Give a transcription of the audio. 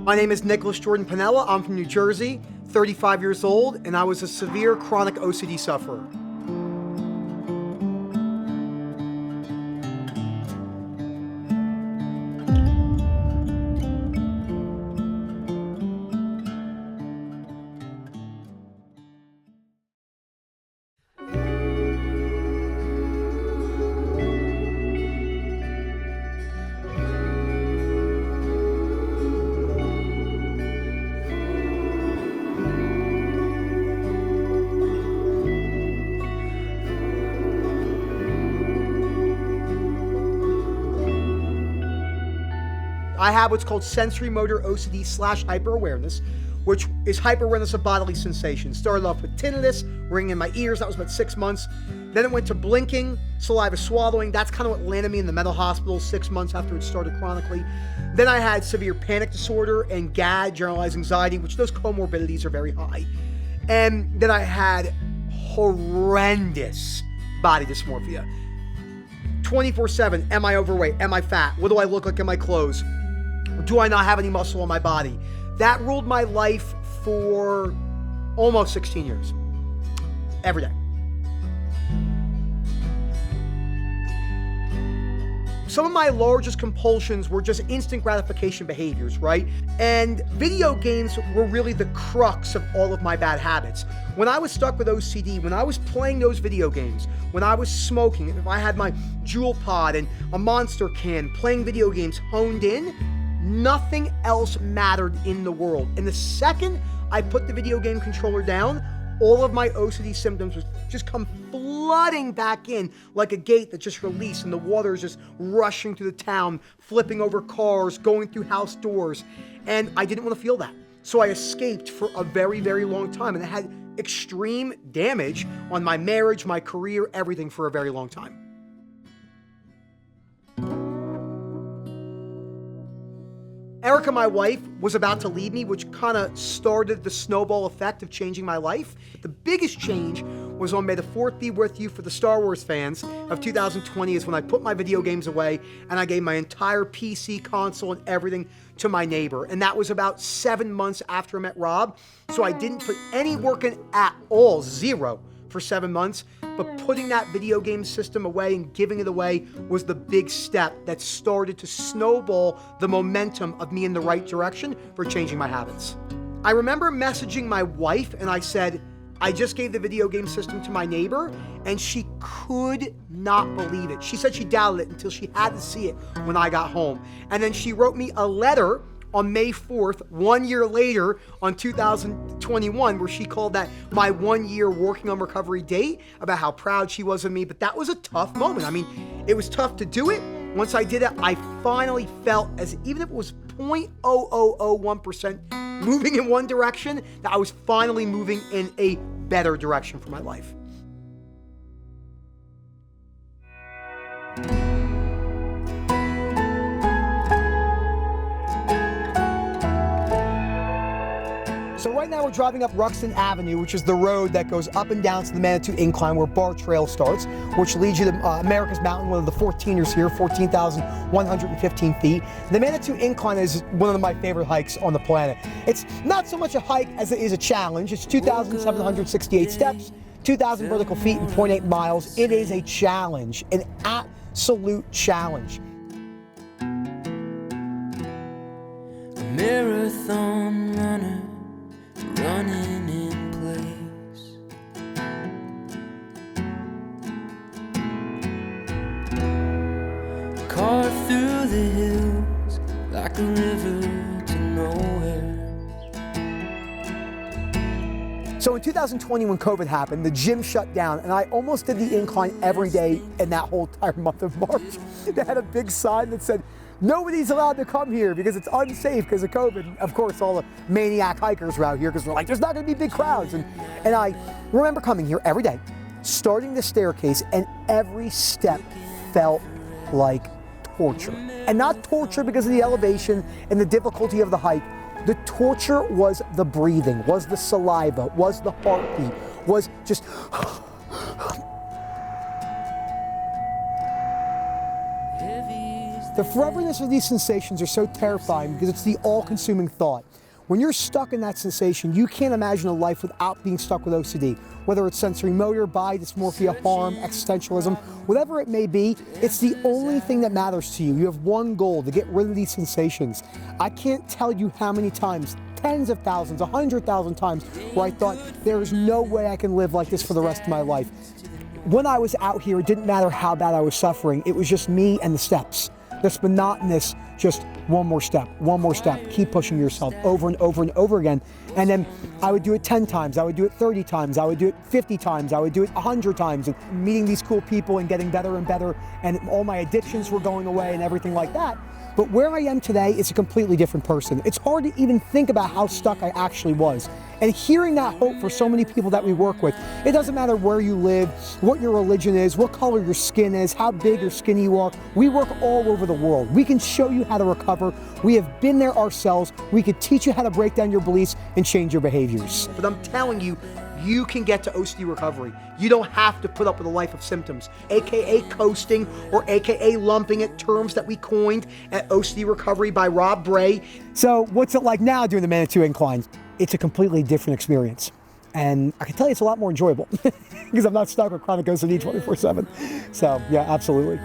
My name is Nicholas Jordan Piniella. I'm from New Jersey, 35 years old, and I was a severe chronic OCD sufferer. I have what's called sensorimotor OCD / hyperawareness, which is hyperawareness of bodily sensations. Started off with tinnitus, ringing in my ears. That was about 6 months. Then it went to blinking, saliva swallowing. That's kind of what landed me in the mental hospital 6 months after it started chronically. Then I had severe panic disorder and GAD, generalized anxiety, which those comorbidities are very high. And then I had horrendous body dysmorphia. 24/7, am I overweight? Am I fat? What do I look like in my clothes? Do I not have any muscle on my body? That ruled my life for almost 16 years. Every day. Some of my largest compulsions were just instant gratification behaviors, right? And video games were really the crux of all of my bad habits. When I was stuck with OCD, when I was playing those video games, when I was smoking, if I had my Juul pod and a Monster can, playing video games honed in, nothing else mattered in the world. And the second I put the video game controller down, all of my OCD symptoms would just come flooding back in like a gate that just released, and the water is just rushing through the town, flipping over cars, going through house doors. And I didn't want to feel that. So I escaped for a very, very long time. And it had extreme damage on my marriage, my career, everything for a very long time. Erica, my wife, was about to leave me, which kind of started the snowball effect of changing my life. The biggest change was on May the 4th be with you for the Star Wars fans of 2020 is when I put my video games away and I gave my entire PC, console, and everything to my neighbor. And that was about 7 months after I met Rob. So I didn't put any work in at all, zero, for 7 months. But putting that video game system away and giving it away was the big step that started to snowball the momentum of me in the right direction for changing my habits. I remember messaging my wife and I said, I just gave the video game system to my neighbor, and she could not believe it. She said she doubted it until she had to see it when I got home. And then she wrote me a letter on May 4th, 1 year later on 2021, where she called that my 1 year working on recovery date, about how proud she was of me. But that was a tough moment. I mean, it was tough to do it. Once I did it, I finally felt as even if it was 0.0001% moving in one direction, that I was finally moving in a better direction for my life. So right now we're driving up Ruxton Avenue, which is the road that goes up and down to the Manitou Incline where Bar Trail starts, which leads you to America's Mountain, one of the 14ers here, 14,115 feet. The Manitou Incline is one of my favorite hikes on the planet. It's not so much a hike as it is a challenge. It's 2,768 steps, 2,000 vertical feet, and 0.8 miles. It is a challenge, an absolute challenge. A marathon runner running in place, carved through the hills like a river to nowhere. So in 2020, when COVID happened, the gym shut down, and I almost did the incline every day in that whole entire month of March. They had a big sign that said, nobody's allowed to come here because it's unsafe because of COVID. Of course, all the maniac hikers were out here because we're like, there's not going to be big crowds. And I remember coming here every day, starting the staircase, and every step felt like torture. And not torture because of the elevation and the difficulty of the hike. The torture was the breathing, was the saliva, was the heartbeat, was just... The foreverness of these sensations are so terrifying because it's the all-consuming thought. When you're stuck in that sensation, you can't imagine a life without being stuck with OCD. Whether it's sensorimotor, dysmorphia, harm, existentialism, whatever it may be, it's the only thing that matters to you. You have one goal, to get rid of these sensations. I can't tell you how many times, tens of thousands, 100,000 times, where I thought, there is no way I can live like this for the rest of my life. When I was out here, it didn't matter how bad I was suffering. It was just me and the steps. This monotonous, just one more step, keep pushing yourself over and over and over again. And then I would do it 10 times, I would do it 30 times, I would do it 50 times, I would do it 100 times, and meeting these cool people and getting better and better, and all my addictions were going away and everything like that. But where I am today is a completely different person. It's hard to even think about how stuck I actually was. And hearing that hope for so many people that we work with, it doesn't matter where you live, what your religion is, what color your skin is, how big or skinny you are. We work all over the world. We can show you how to recover. We have been there ourselves. We could teach you how to break down your beliefs and change your behaviors. But I'm telling you, you can get to OCD recovery. You don't have to put up with a life of symptoms, AKA coasting, or AKA lumping it, terms that we coined at OCD Recovery by Rob Bray. So what's it like now doing the Manitou Incline? It's a completely different experience. And I can tell you it's a lot more enjoyable because I'm not stuck with chronic OCD 24/7. So yeah, absolutely.